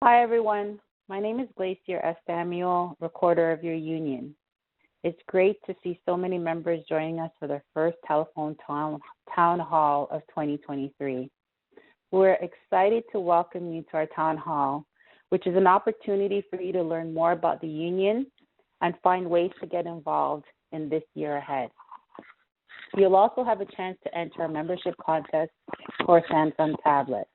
Hi, everyone. My name is Glacier S. Samuel, recorder of your union. It's great to see so many members joining us for their first telephone town hall of 2023. We're excited to welcome you to our town hall, which is an opportunity for you to learn more about the union and find ways to get involved in this year ahead. You'll also have a chance to enter a membership contest for a Samsung tablet.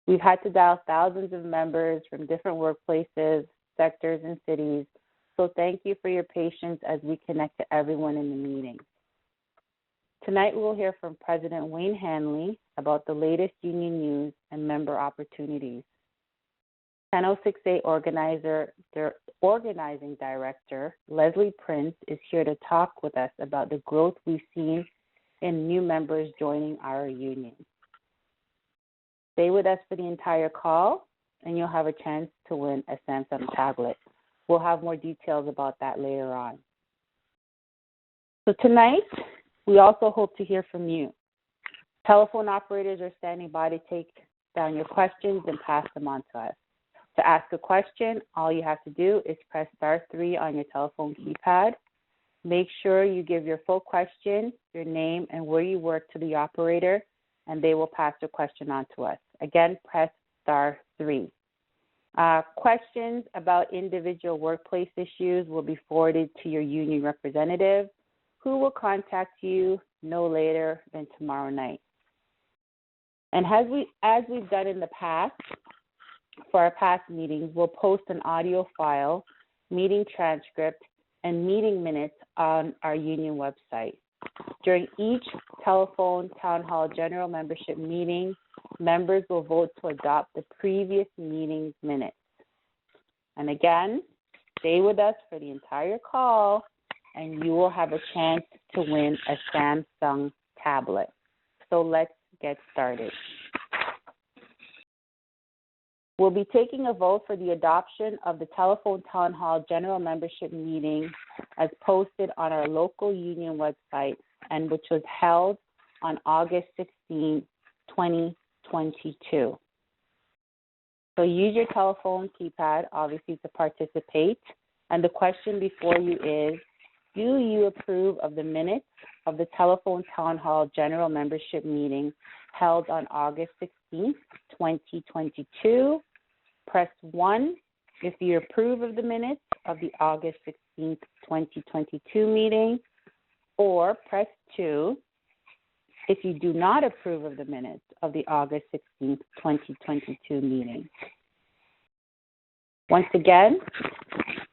We've had to dial thousands of members from different workplaces, sectors, and cities, so thank you for your patience as we connect to everyone in the meeting. Tonight we will hear from President Wayne Hanley about the latest union news and member opportunities. 1006A Organizing Director Leslie Prince is here to talk with us about the growth we've seen in new members joining our union. Stay with us for the entire call, and you'll have a chance to win a Samsung tablet. We'll have more details about that later on. So tonight, we also hope to hear from you. Telephone operators are standing by to take down your questions and pass them on to us. To ask a question, all you have to do is press *3 on your telephone keypad. Make sure you give your full question, your name, and where you work to the operator, and they will pass your question on to us. Again, press *3. Questions about individual workplace issues will be forwarded to your union representative, who will contact you no later than tomorrow night. And as we've done in the past, for our past meetings, we'll post an audio file, meeting transcript, and meeting minutes on our union website. During each telephone town hall general membership meeting, members will vote to adopt the previous meeting's minutes. And again, stay with us for the entire call, and you will have a chance to win a Samsung tablet. So let's get started. We'll be taking a vote for the adoption of the telephone town hall general membership meeting as posted on our local union website, and which was held on August 16, 2022. So use your telephone keypad, obviously, to participate. And the question before you is, do you approve of the minutes of the telephone town hall general membership meeting held on August 16, 2022? Press 1 if you approve of the minutes of the August 16, 2022 meeting, or press 2 if you do not approve of the minutes of the August 16, 2022 meeting. Once again,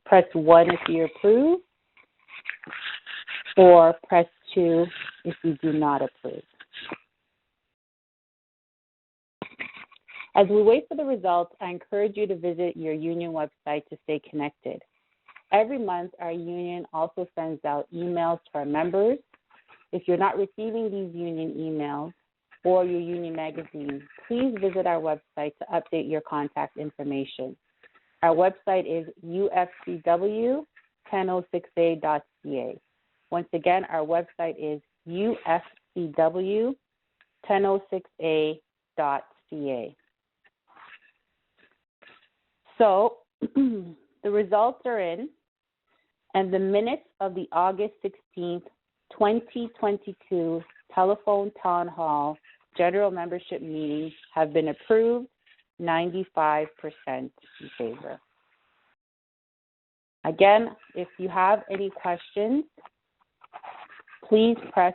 press 1 if you approve, or press 2 if you do not approve. As we wait for the results, I encourage you to visit your union website to stay connected. Every month, our union also sends out emails to our members. If you're not receiving these union emails or your union magazine, please visit our website to update your contact information. Our website is UFCW1006A.ca. Once again, our website is UFCW1006A.ca. So the results are in, and the minutes of the August 16th, 2022 telephone town hall general membership meeting have been approved, 95% in favor. Again, if you have any questions, please press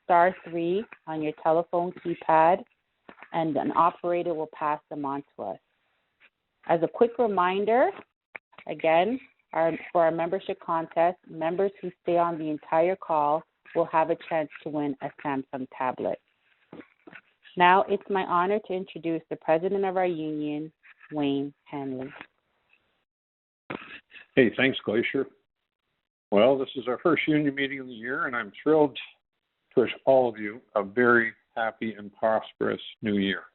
*3 on your telephone keypad, and an operator will pass them on to us. As a quick reminder, again, for our membership contest, members who stay on the entire call will have a chance to win a Samsung tablet. Now it's my honor to introduce the president of our union, Wayne Hanley. Hey, thanks, Glacier. Well, this is our first union meeting of the year, and I'm thrilled to wish all of you a very happy and prosperous new year.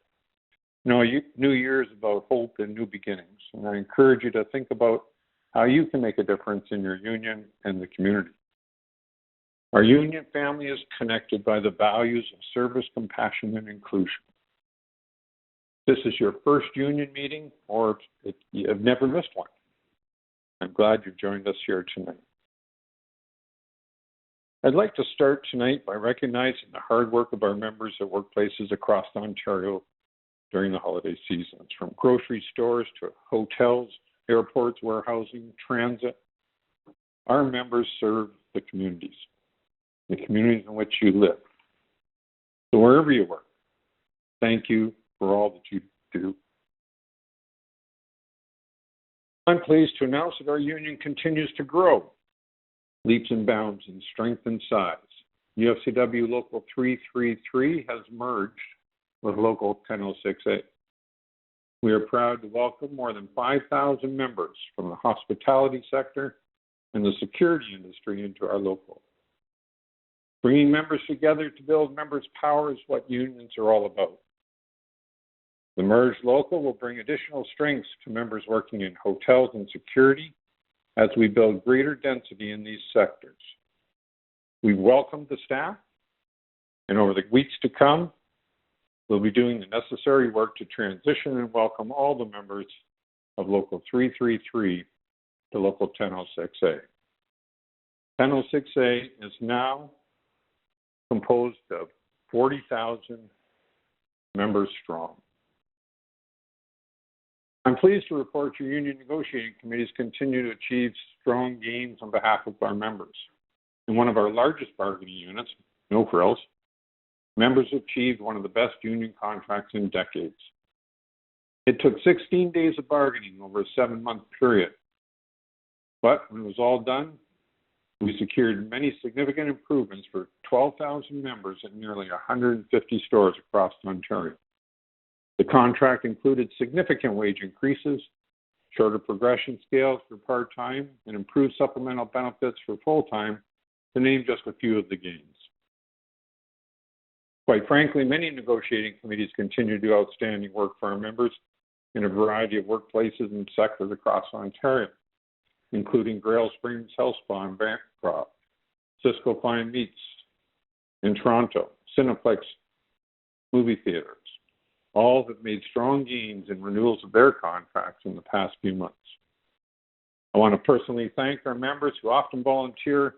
You know, New Year is about hope and new beginnings, and I encourage you to think about how you can make a difference in your union and the community. Our union family is connected by the values of service, compassion, and inclusion. this is your first union meeting or if you have never missed one, I'm glad you've joined us here tonight. I'd like to start tonight by recognizing the hard work of our members at workplaces across Ontario during the holiday seasons, from grocery stores to hotels, airports, warehousing, transit. Our members serve the communities in which you live. So wherever you work, thank you for all that you do. I'm pleased to announce that our union continues to grow leaps and bounds in strength and size. UFCW Local 333 has merged with Local 1006A. We are proud to welcome more than 5,000 members from the hospitality sector and the security industry into our local. Bringing members together to build members' power is what unions are all about. The merged local will bring additional strengths to members working in hotels and security as we build greater density in these sectors. We welcome the staff, and over the weeks to come, we'll be doing the necessary work to transition and welcome all the members of Local 333 to Local 1006A. 1006A is now composed of 40,000 members strong. I'm pleased to report your union negotiating committees continue to achieve strong gains on behalf of our members. In one of our largest bargaining units, No Frills, members achieved one of the best union contracts in decades. It took 16 days of bargaining over a 7-month period. But when it was all done, we secured many significant improvements for 12,000 members at nearly 150 stores across Ontario. The contract included significant wage increases, shorter progression scales for part-time, and improved supplemental benefits for full-time, to name just a few of the gains. Quite frankly, many negotiating committees continue to do outstanding work for our members in a variety of workplaces and sectors across Ontario, including Grail Springs Health Spa in Bancroft, Cisco Fine Meats in Toronto, Cineplex movie theaters. All have made strong gains in renewals of their contracts in the past few months. I want to personally thank our members who often volunteer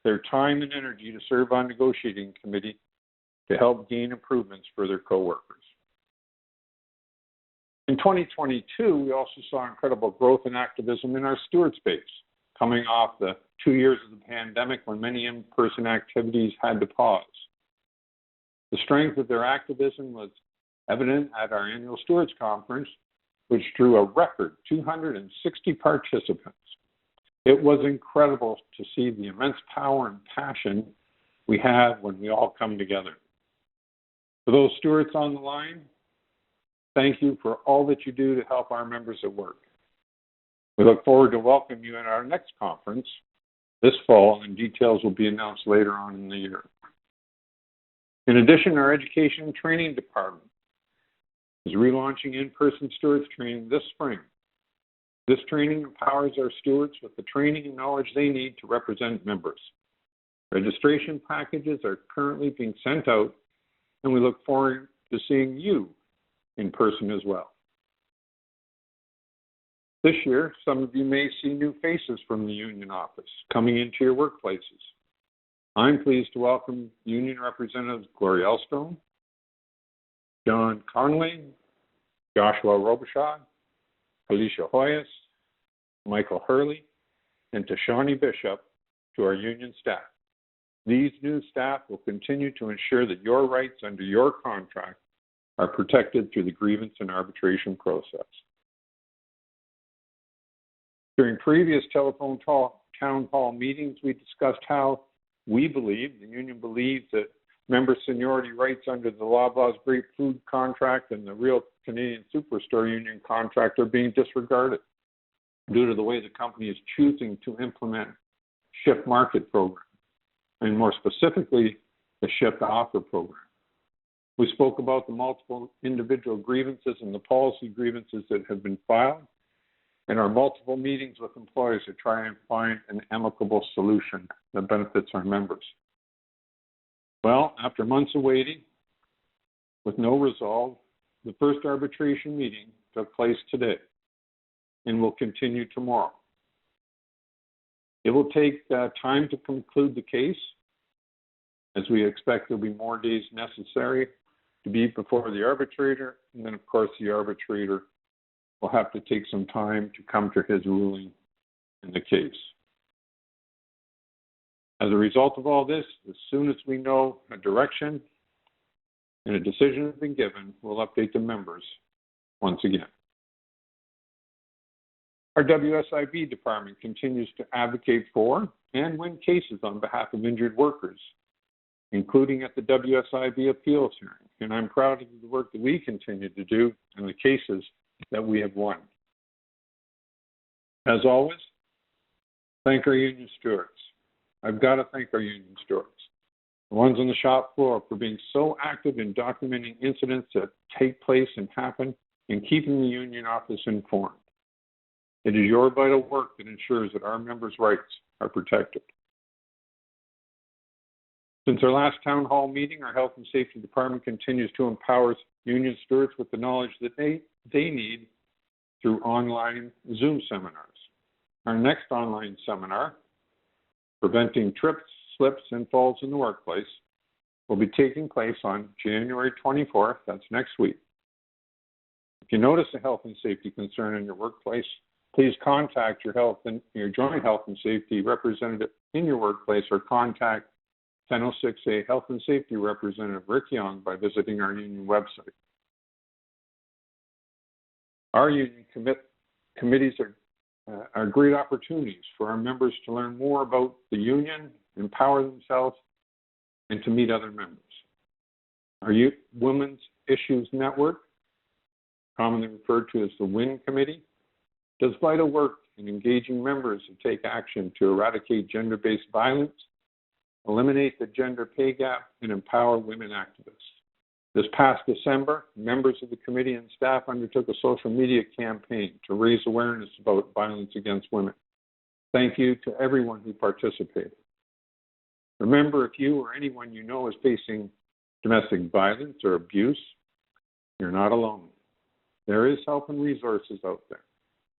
their time and energy to serve on negotiating committee to help gain improvements for their coworkers. In 2022, we also saw incredible growth and activism in our steward space, coming off the 2 years of the pandemic when many in-person activities had to pause. The strength of their activism was evident at our annual Stewards Conference, which drew a record 260 participants. It was incredible to see the immense power and passion we have when we all come together. For those stewards on the line, thank you for all that you do to help our members at work. We look forward to welcoming you at our next conference this fall, and details will be announced later on in the year. In addition, our Education and Training Department is relaunching in-person stewards training this spring. This training empowers our stewards with the training and knowledge they need to represent members. Registration packages are currently being sent out, and we look forward to seeing you in person as well. This year, some of you may see new faces from the union office coming into your workplaces. I'm pleased to welcome union representatives Gloria Elstone, John Conley, Joshua Robichaud, Alicia Hoyas, Michael Hurley, and Tashani Bishop to our union staff. These new staff will continue to ensure that your rights under your contract are protected through the grievance and arbitration process. During previous telephone town hall meetings, we discussed how the union believes that member seniority rights under the Loblaws Great Food Contract and the Real Canadian Superstore Union contract are being disregarded due to the way the company is choosing to implement shift market program, and more specifically, the shift offer program. We spoke about the multiple individual grievances and the policy grievances that have been filed, and our multiple meetings with employers to try and find an amicable solution that benefits our members. Well, after months of waiting, with no resolve, the first arbitration meeting took place today and will continue tomorrow. It will take time to conclude the case, as we expect there'll be more days necessary to be before the arbitrator, and then of course the arbitrator will have to take some time to come to his ruling in the case. As a result of all this, as soon as we know a direction and a decision has been given, we'll update the members once again. Our WSIB department continues to advocate for and win cases on behalf of injured workers, including at the WSIB appeals hearing. And I'm proud of the work that we continue to do and the cases that we have won. As always, thank our union stewards. I've got to thank our union stewards, the ones on the shop floor, for being so active in documenting incidents that take place and happen and keeping the union office informed. It is your vital work that ensures that our members' rights are protected. Since our last town hall meeting, our health and safety department continues to empower union stewards with the knowledge that they need through online Zoom seminars. Our next online seminar, Preventing Trips, Slips, and Falls in the Workplace, will be taking place on January 24th, that's next week. If you notice a health and safety concern in your workplace, please contact your joint health and safety representative in your workplace, or contact 1006A Health and Safety Representative Rick Young by visiting our union website. Our union committees are great opportunities for our members to learn more about the union, empower themselves, and to meet other members. Our Women's Issues Network, commonly referred to as the WIN Committee, does vital work in engaging members to take action to eradicate gender-based violence, eliminate the gender pay gap, and empower women activists. This past December, members of the committee and staff undertook a social media campaign to raise awareness about violence against women. Thank you to everyone who participated. Remember, if you or anyone you know is facing domestic violence or abuse, you're not alone. There is help and resources out there.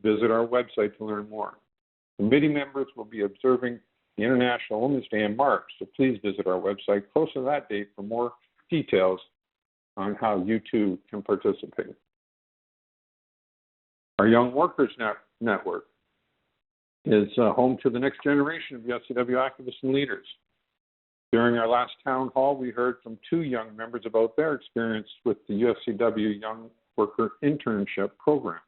Visit our website to learn more. Committee members will be observing the International Women's Day in March, so please visit our website close to that date for more details on how you too can participate. Our Young Workers Network is home to the next generation of UFCW activists and leaders. During our last town hall, we heard from 2 young members about their experience with the UFCW Young Worker Internship Program,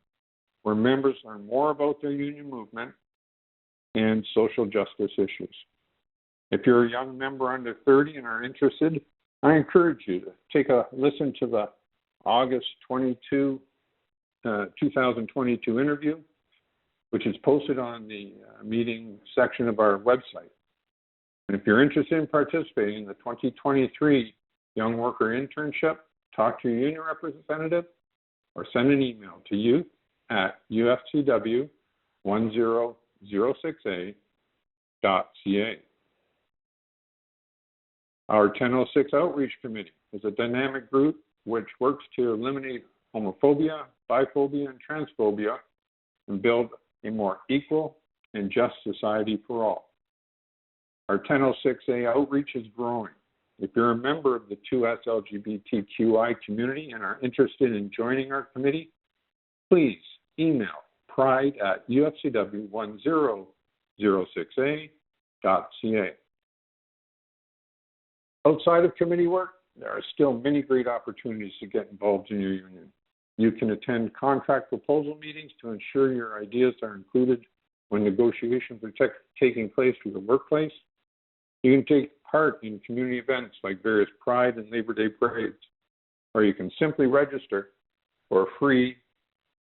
where members learn more about their union movement and social justice issues. If you're a young member under 30 and are interested, I encourage you to take a listen to the August 22, 2022 interview, which is posted on the meeting section of our website. And if you're interested in participating in the 2023 Young Worker Internship, talk to your union representative or send an email to youth@UFCW1006A.ca. Our 1006 Outreach Committee is a dynamic group which works to eliminate homophobia, biphobia, and transphobia and build a more equal and just society for all. Our 1006A Outreach is growing. If you're a member of the 2S LGBTQI community and are interested in joining our committee, please email pride@UFCW1006A.ca. Outside of committee work, there are still many great opportunities to get involved in your union. You can attend contract proposal meetings to ensure your ideas are included when negotiations are taking place through the workplace. You can take part in community events like various Pride and Labor Day parades, or you can simply register for a free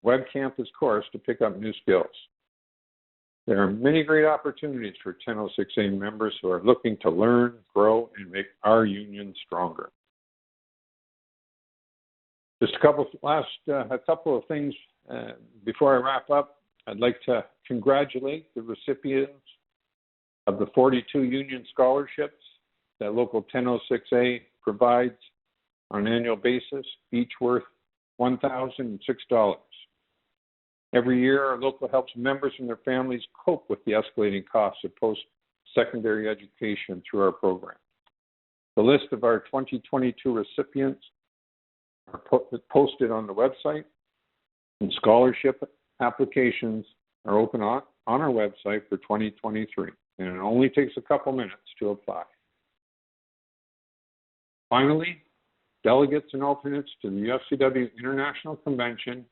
web campus course to pick up new skills. There are many great opportunities for 1006A members who are looking to learn, grow, and make our union stronger. Just a couple of things before I wrap up. I'd like to congratulate the recipients of the 42 union scholarships that Local 1006A provides on an annual basis, each worth $1,006. Every year, our local helps members and their families cope with the escalating costs of post-secondary education through our program. The list of our 2022 recipients are posted on the website, and scholarship applications are open on our website for 2023, and it only takes a couple minutes to apply. Finally, delegates and alternates to the UFCW International Convention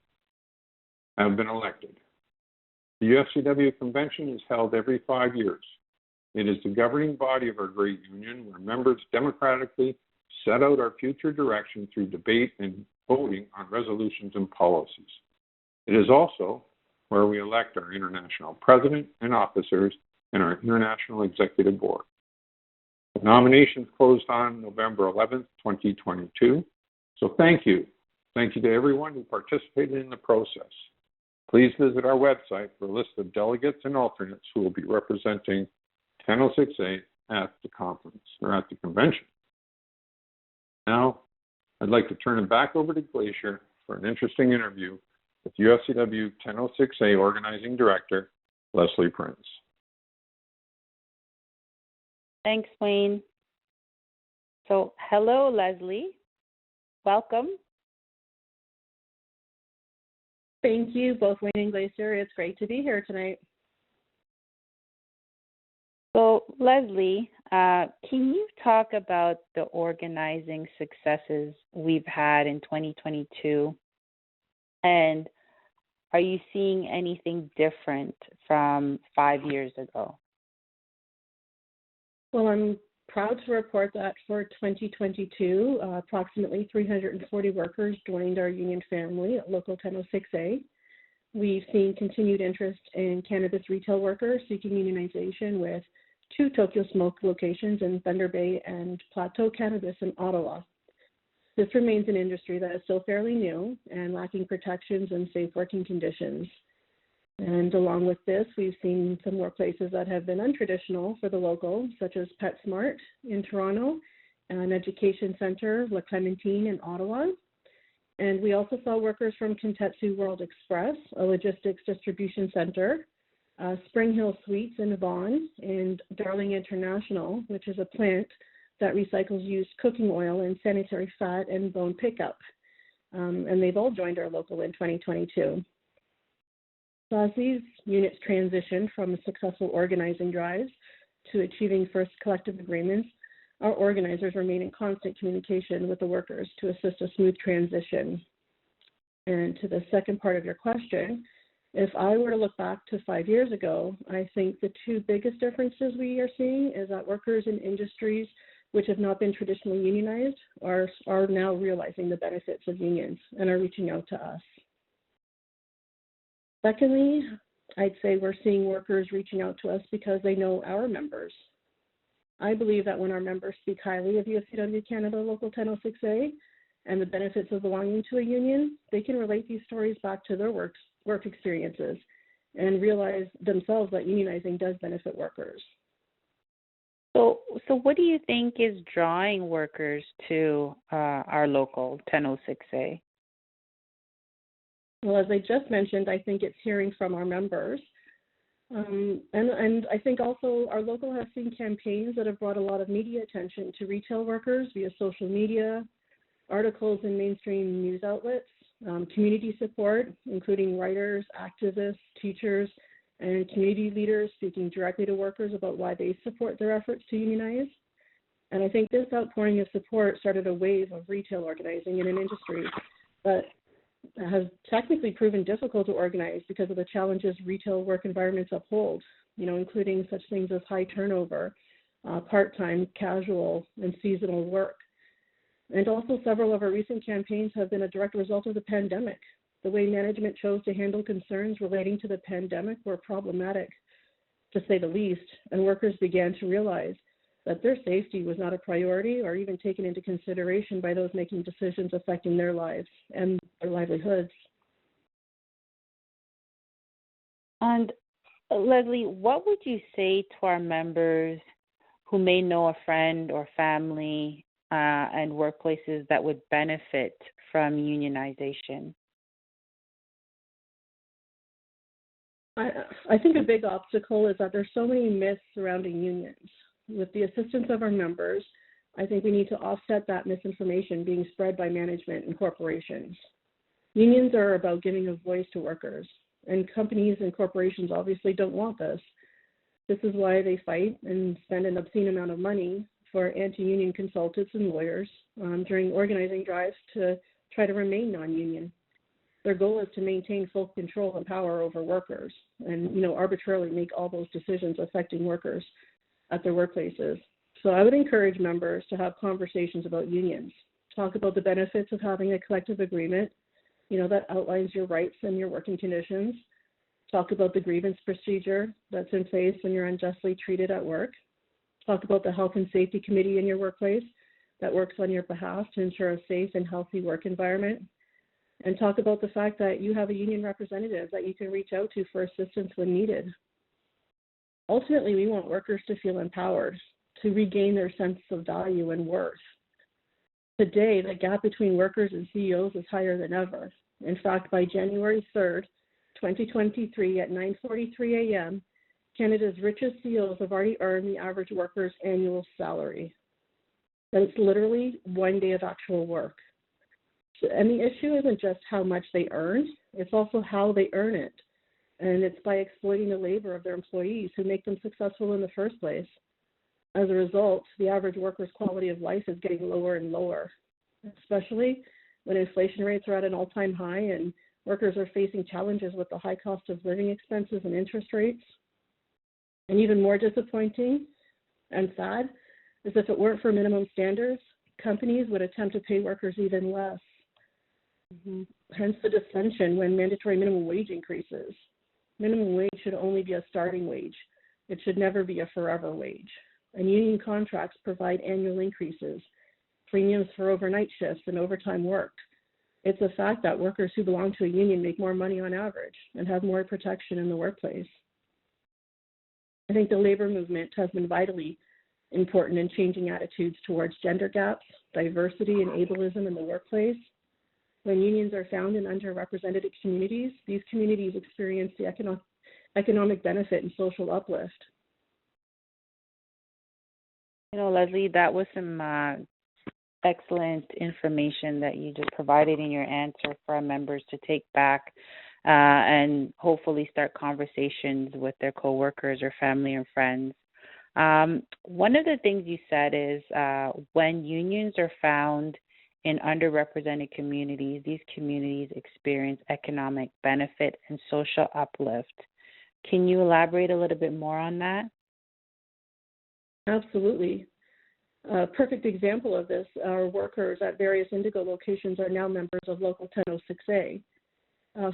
have been elected. The UFCW Convention is held every 5 years. It is the governing body of our great union, where members democratically set out our future direction through debate and voting on resolutions and policies. It is also where we elect our international president and officers and our international executive board. The nominations closed on November 11th, 2022. So thank you. Thank you to everyone who participated in the process. Please visit our website for a list of delegates and alternates who will be representing 1006A at the conference or at the convention. Now, I'd like to turn it back over to Glacier for an interesting interview with UFCW 1006A Organizing Director, Leslie Prince. Thanks, Wayne. So, hello, Leslie. Welcome. Thank you, both Wayne and Glacier. It's great to be here tonight. So, Leslie, can you talk about the organizing successes we've had in 2022? And are you seeing anything different from 5 years ago? Well, I'm proud to report that for 2022, approximately 340 workers joined our union family at Local 1006A. We've seen continued interest in cannabis retail workers seeking unionization with 2 Tokyo Smoke locations in Thunder Bay and Plateau Cannabis in Ottawa. This remains an industry that is still fairly new and lacking protections and safe working conditions. And along with this, we've seen some workplaces that have been untraditional for the local, such as PetSmart in Toronto, an education center, La Clementine in Ottawa. And we also saw workers from Kintetsu World Express, a logistics distribution center, Spring Hill Suites in Vaughan, and Darling International, which is a plant that recycles used cooking oil and sanitary fat and bone pickup. And they've all joined our local in 2022. So as these units transition from successful organizing drives to achieving first collective agreements, our organizers remain in constant communication with the workers to assist a smooth transition. And to the second part of your question, if I were to look back to 5 years ago, I think the 2 biggest differences we are seeing is that workers in industries which have not been traditionally unionized are now realizing the benefits of unions and are reaching out to us. Secondly, I'd say we're seeing workers reaching out to us because they know our members. I believe that when our members speak highly of UFCW Canada Local 1006A and the benefits of belonging to a union, they can relate these stories back to their work experiences and realize themselves that unionizing does benefit workers. So what do you think is drawing workers to our local 1006A? Well, as I just mentioned, I think it's hearing from our members. And I think also our local has seen campaigns that have brought a lot of media attention to retail workers via social media, articles in mainstream news outlets, community support, including writers, activists, teachers, and community leaders speaking directly to workers about why they support their efforts to unionize. And I think this outpouring of support started a wave of retail organizing in an industry that has technically proven difficult to organize because of the challenges retail work environments uphold, including such things as high turnover, part-time, casual, and seasonal work. And also several of our recent campaigns have been a direct result of the pandemic. The way management chose to handle concerns relating to the pandemic were problematic, to say the least, and workers began to realize that their safety was not a priority or even taken into consideration by those making decisions affecting their lives and their livelihoods. And Leslie, what would you say to our members who may know a friend or family and workplaces that would benefit from unionization? I think a big obstacle is that there's so many myths surrounding unions. With the assistance of our members, I think we need to offset that misinformation being spread by management and corporations. Unions are about giving a voice to workers, and companies and corporations obviously don't want this. This is why they fight and spend an obscene amount of money for anti-union consultants and lawyers during organizing drives to try to remain non-union. Their goal is to maintain full control and power over workers and, arbitrarily make all those decisions affecting workers at their workplaces. So I would encourage members to have conversations about unions, talk about the benefits of having a collective agreement, that outlines your rights and your working conditions, talk about the grievance procedure that's in place when you're unjustly treated at work, talk about the health and safety committee in your workplace that works on your behalf to ensure a safe and healthy work environment, and talk about the fact that you have a union representative that you can reach out to for assistance when needed. Ultimately, we want workers to feel empowered, to regain their sense of value and worth. Today, the gap between workers and CEOs is higher than ever. In fact, by January 3rd, 2023 at 9:43 a.m., Canada's richest CEOs have already earned the average worker's annual salary. That is literally one day of actual work. And the issue isn't just how much they earn, it's also how they earn it. And it's by exploiting the labor of their employees who make them successful in the first place. As a result, the average worker's quality of life is getting lower and lower, especially when inflation rates are at an all-time high and workers are facing challenges with the high cost of living expenses and interest rates. And even more disappointing and sad is if it weren't for minimum standards, companies would attempt to pay workers even less. Hence the dissension when mandatory minimum wage increases. Minimum wage should only be a starting wage. It should never be a forever wage. And union contracts provide annual increases, premiums for overnight shifts and overtime work. It's a fact that workers who belong to a union make more money on average and have more protection in the workplace. I think the labor movement has been vitally important in changing attitudes towards gender gaps, diversity, and ableism in the workplace. When unions are found in underrepresented communities, these communities experience the economic benefit and social uplift. Leslie, that was some excellent information that you just provided in your answer for our members to take back and hopefully start conversations with their coworkers or family and friends. One of the things you said is when unions are found in underrepresented communities, these communities experience economic benefit and social uplift. Can you elaborate a little bit more on that? Absolutely. A perfect example of this, our workers at various Indigo locations are now members of Local 1006A.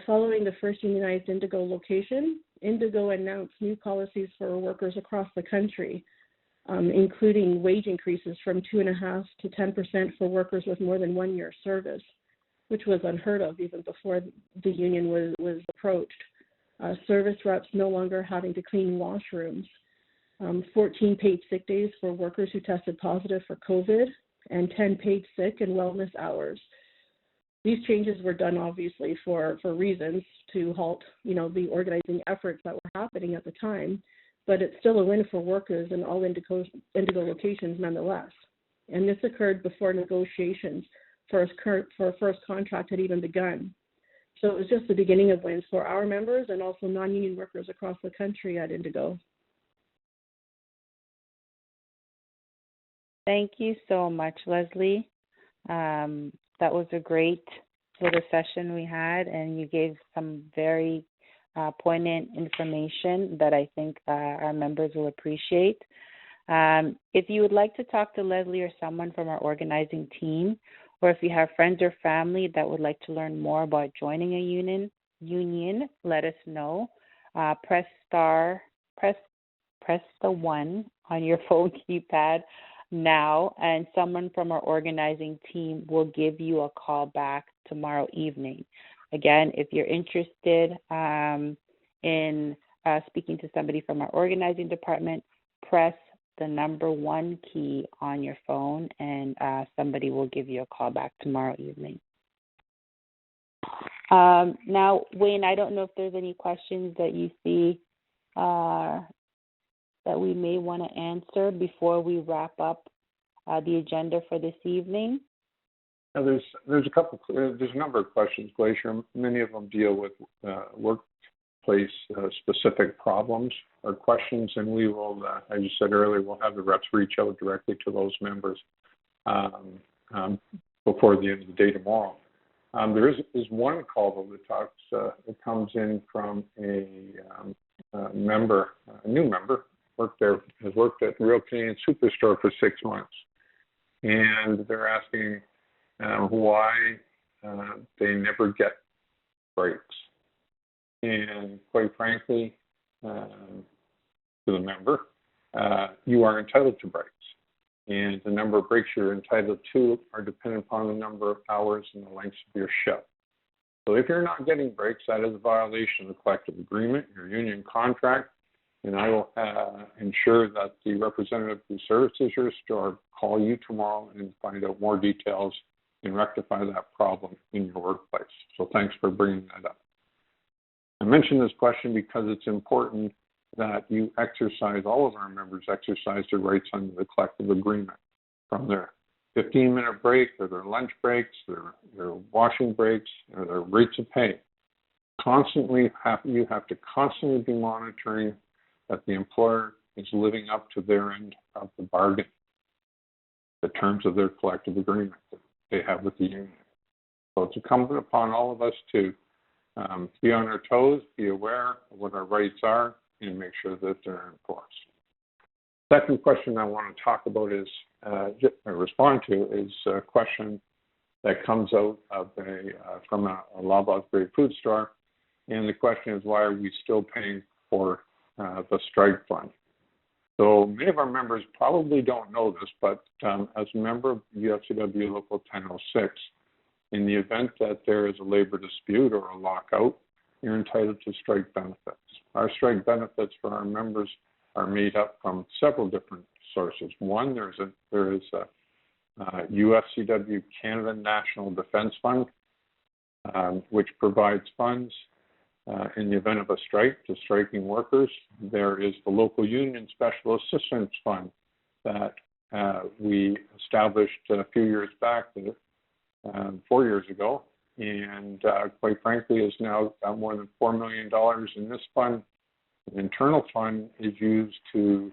Following the first unionized Indigo location, Indigo announced new policies for workers across the country, including wage increases from 2.5% to 10% for workers with more than 1 year service, which was unheard of even before the union was approached. Service reps no longer having to clean washrooms. 14 paid sick days for workers who tested positive for COVID, and 10 paid sick and wellness hours. These changes were done obviously for reasons to halt, the organizing efforts that were happening at the time, but it's still a win for workers in all Indigo locations nonetheless. And this occurred before negotiations for a first contract had even begun. So it was just the beginning of wins for our members and also non-union workers across the country at Indigo. Thank you so much, Leslie. That was a great little session we had, and you gave some very poignant information that I think our members will appreciate. If you would like to talk to Leslie or someone from our organizing team, or if you have friends or family that would like to learn more about joining a union, let us know. Press the 1 on your phone keypad now, and someone from our organizing team will give you a call back tomorrow evening. Again, if you're interested in speaking to somebody from our organizing department, press the number 1 key on your phone, and somebody will give you a call back tomorrow evening. Now, Wayne, I don't know if there's any questions that you see that we may want to answer before we wrap up the agenda for this evening. Now, there's a number of questions, Glacier. Many of them deal with workplace specific problems or questions, and we will, as you said earlier, we'll have the reps reach out directly to those members before the end of the day tomorrow. There is one call though that comes in from a member, a new member, has worked at Real Canadian Superstore for 6 months, and they're asking why they never get breaks. And quite frankly, to the member, you are entitled to breaks. And the number of breaks you're entitled to are dependent upon the number of hours and the length of your shift. So if you're not getting breaks, that is a violation of the collective agreement, your union contract, and I will ensure that the representative who services your store call you tomorrow and find out more details and rectify that problem in your workplace. So thanks for bringing that up. I mention this question because it's important that you exercise, all of our members exercise their rights under the collective agreement, from their 15-minute break or their lunch breaks, their washing breaks, or their rates of pay. You have to constantly be monitoring that the employer is living up to their end of the bargain, the terms of their collective agreement that they have with the union. So it's incumbent upon all of us to be on our toes, be aware of what our rights are, and make sure that they're enforced. Second question I want to talk about is, respond to, is a question that comes out of from a Loblaws Great Food Store, and the question is, why are we still paying for the strike fund? So many of our members probably don't know this, but as a member of UFCW Local 1006, in the event that there is a labor dispute or a lockout, you're entitled to strike benefits. Our strike benefits for our members are made up from several different sources. One, there is a UFCW Canada National Defence Fund, which provides funds in the event of a strike to striking workers. There is the Local Union Special Assistance Fund that we established a few years back, 4 years ago, and quite frankly has now got more than $4 million in this fund. The internal fund is used to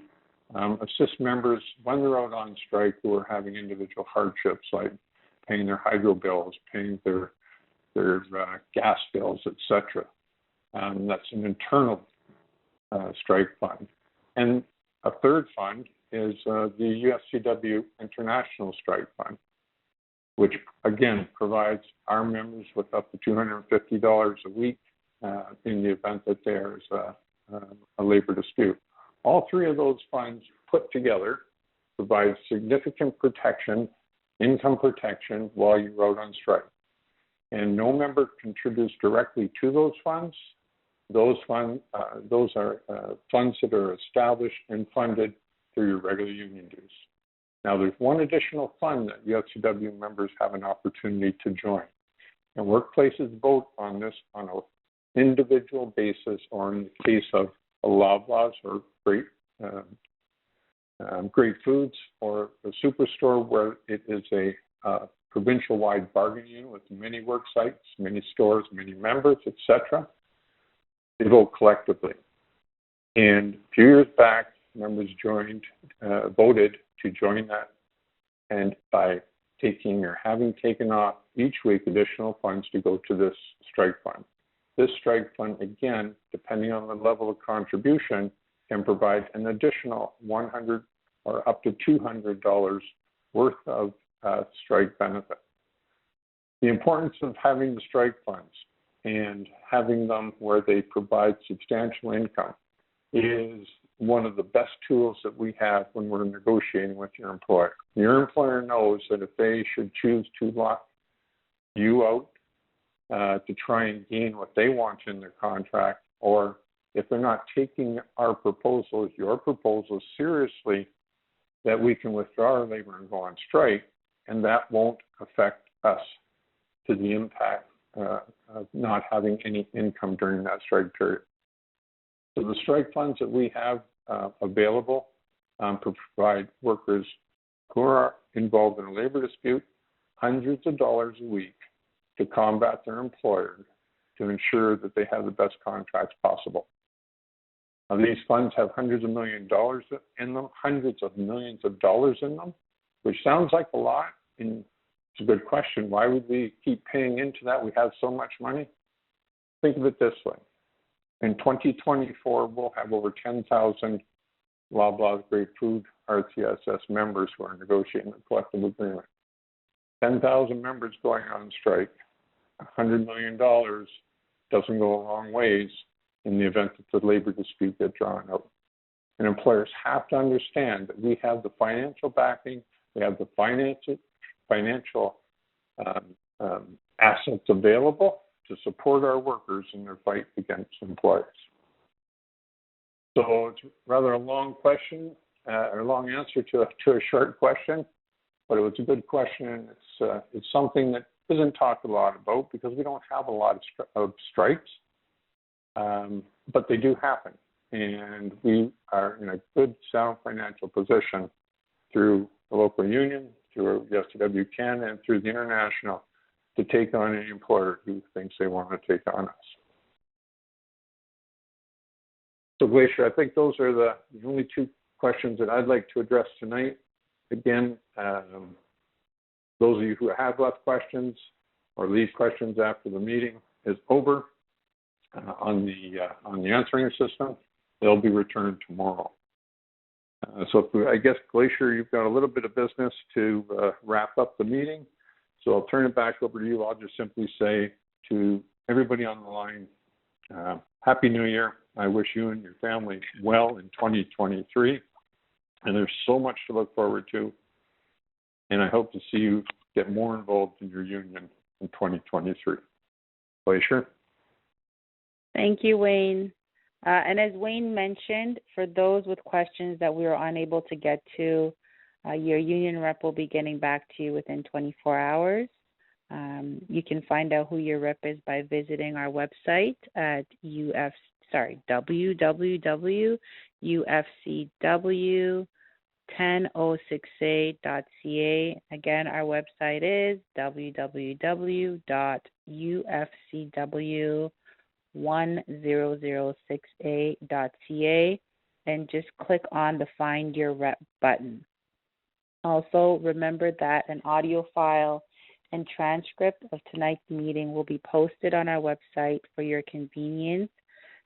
assist members when they're out on strike who are having individual hardships, like paying their hydro bills, paying their gas bills, etc. That's an internal strike fund. And a third fund is the UFCW International Strike Fund, which again provides our members with up to $250 a week in the event that there's a labor dispute. All three of those funds put together provide significant protection, income protection, while you're out on strike. And no member contributes directly to those funds. Those are funds that are established and funded through your regular union dues. Now, there's one additional fund that UFCW members have an opportunity to join. And workplaces vote on this on an individual basis, or in the case of a Loblaws or Great Foods or a Superstore, where it is a provincial-wide bargaining unit with many work sites, many stores, many members, etc. They vote collectively. And a few years back, members voted to join that, and by taking or having taken off each week additional funds to go to this strike fund. This strike fund, again, depending on the level of contribution, can provide an additional $100 or up to $200 worth of strike benefit. The importance of having the strike funds and having them where they provide substantial income is one of the best tools that we have when we're negotiating with your employer. Your employer knows that if they should choose to lock you out to try and gain what they want in their contract, or if they're not taking our proposals, your proposals seriously that we can withdraw our labor and go on strike, and that won't affect us to the impact of not having any income during that strike period. So the strike funds that we have available provide workers who are involved in a labor dispute hundreds of dollars a week to combat their employer to ensure that they have the best contracts possible. Now, these funds have hundreds of millions in them, which sounds like a lot, and it's a good question. Why would we keep paying into that? We have so much money. Think of it this way. In 2024, we'll have over 10,000 Loblaws Great Food RCSS members who are negotiating a collective agreement. 10,000 members going on strike, $100 million doesn't go a long ways in the event that the labor dispute gets drawn out. And employers have to understand that we have the financial backing, we have the financial assets available to support our workers in their fight against employers. So it's rather a long question, or a long answer to a short question, but it was a good question, and it's something that isn't talked a lot about because we don't have a lot of strikes, but they do happen, and we are in a good, sound financial position through the local union, through UFCW Canada, and through the international to take on any employer who thinks they want to take on us. So Glacier, I think those are the only two questions that I'd like to address tonight. Again, those of you who have left questions or leave questions after the meeting is over on the answering system, they'll be returned tomorrow. I guess, Glacier, you've got a little bit of business to wrap up the meeting. So I'll turn it back over to you. I'll just simply say to everybody on the line, Happy New Year. I wish you and your family well in 2023. And there's so much to look forward to. And I hope to see you get more involved in your union in 2023. Glacier? Thank you, Wayne. And as Wayne mentioned, for those with questions that we were unable to get to, your union rep will be getting back to you within 24 hours. You can find out who your rep is by visiting our website at www.uFCW1006a.ca. Again, our website is www.uFCW1006a.ca, and just click on the Find Your Rep button. Also, remember that an audio file and transcript of tonight's meeting will be posted on our website for your convenience.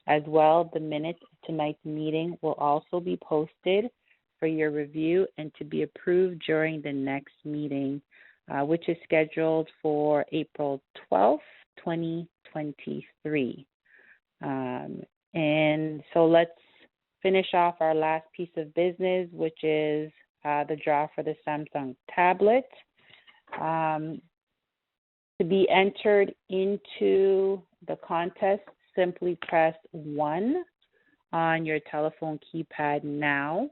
As well, the minutes of tonight's meeting will also be posted for your review and to be approved during the next meeting, which is scheduled for April 12th, 2023. And so let's finish off our last piece of business, which is the draw for the Samsung tablet. To be entered into the contest, simply press 1 on your telephone keypad now.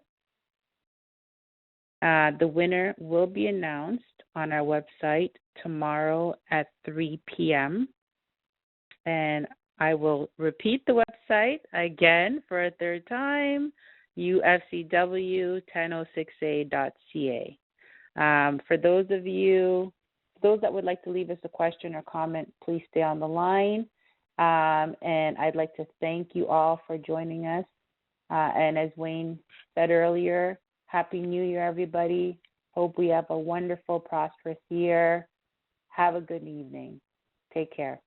The winner will be announced on our website tomorrow at 3 p.m. And I will repeat the website again for a third time, UFCW1006a.ca. For those that would like to leave us a question or comment, please stay on the line. And I'd like to thank you all for joining us. And as Wayne said earlier, Happy New Year, everybody. Hope we have a wonderful, prosperous year. Have a good evening. Take care.